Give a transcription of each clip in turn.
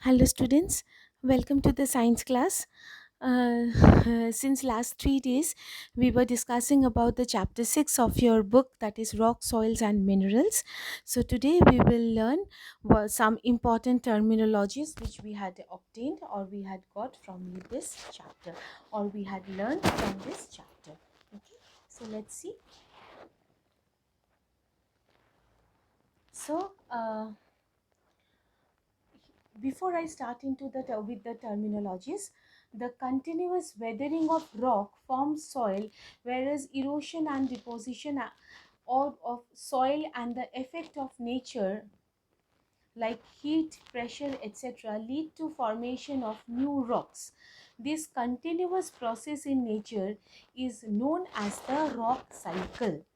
Hello, students. Welcome to the science class. Since last 3 days, we were discussing about the chapter 6 of your book, that is Rock, Soils, and Minerals. So, today we will learn some important terminologies which we had obtained or we had got from this chapter or we had learned from this chapter. Okay, so let's see. So, before I start into with the terminologies, the continuous weathering of rock forms soil, whereas erosion and deposition of soil and the effect of nature like heat, pressure, etc., lead to formation of new rocks. This continuous process in nature is known as the rock cycle.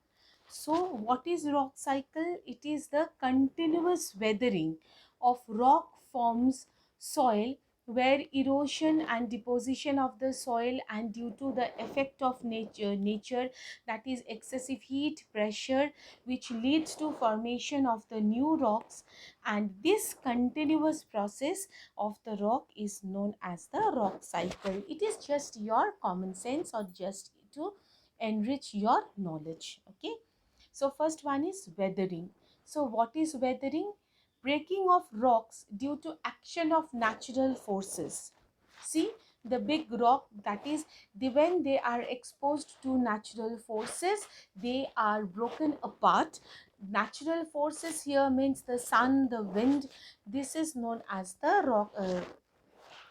So, what is rock cycle? It is the continuous weathering of rock forms soil where erosion and deposition of the soil and due to the effect of nature, that is excessive heat, pressure, which leads to formation of the new rocks, and this continuous process of the rock is known as the rock cycle. It is just your common sense or just to enrich your knowledge. Okay, so first one is weathering. So what is weathering? Breaking of rocks due to action of natural forces. See, the big rock, that is when they are exposed to natural forces, they are broken apart. Natural forces here means the sun, the wind. This is known as the rock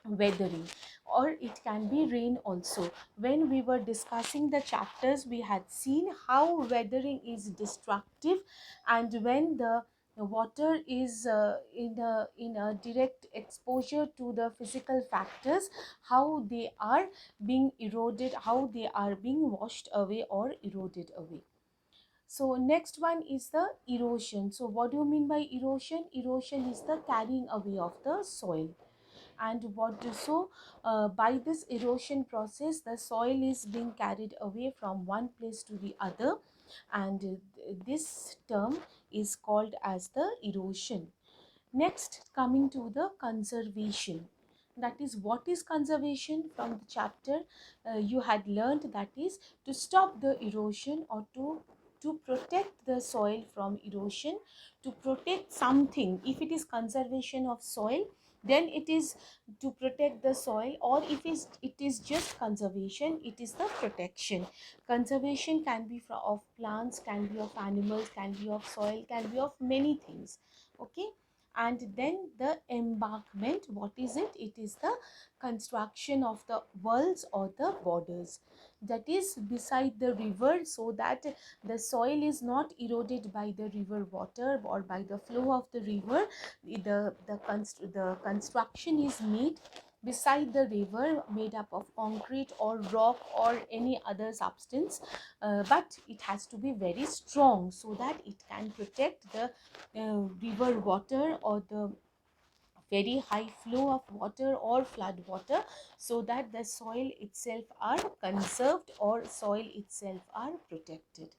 weathering, or it can be rain also. When we were discussing the chapters, we had seen how weathering is destructive, and when the water is in a direct exposure to the physical factors, how they are being eroded, how they are being washed away or eroded away. So next one is the erosion. So what do you mean by erosion? Erosion is the carrying away of the soil. And what do so by this erosion process, the soil is being carried away from one place to the other, and this term is called as the erosion. Next, coming to the conservation, that is what is conservation. From the chapter you had learned, that is to stop the erosion or to protect the soil from erosion, to protect something. If it is conservation of soil, then it is to protect the soil, or if it is just conservation, it is the protection. Conservation can be of plants, can be of animals, can be of soil, can be of many things. Okay, and then the embankment, what is it? It is the construction of the walls or the borders, that is beside the river, so that the soil is not eroded by the river water or by the flow of the river. The construction is made beside the river, made up of concrete or rock or any other substance, but it has to be very strong so that it can protect the river water or the very high flow of water or flood water, so that the soil itself are conserved or soil itself are protected.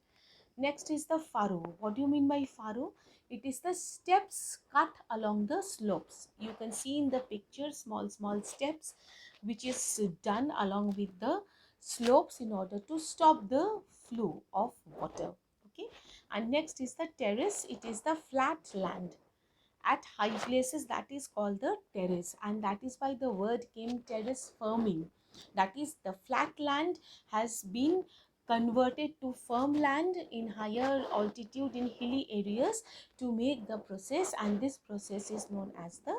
Next is the furrow. What do you mean by furrow? It is the steps cut along the slopes. You can see in the picture small steps which is done along with the slopes in order to stop the flow of water. Okay, and next is the terrace. It is the flat land at high places, that is called the terrace, and that is why the word came terrace farming. That is, the flat land has been converted to firm land in higher altitude in hilly areas to make the process, and this process is known as the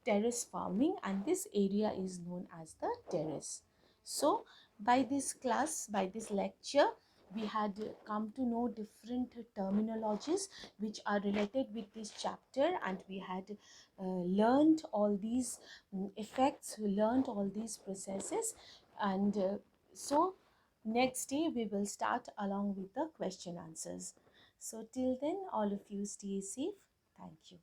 terrace farming, and this area is known as the terrace. So by this class, by this lecture, we had come to know different terminologies which are related with this chapter, and we had learned all these effects, we learned all these processes, and so next day we will start along with the question answers. So till then, all of you stay safe. Thank you.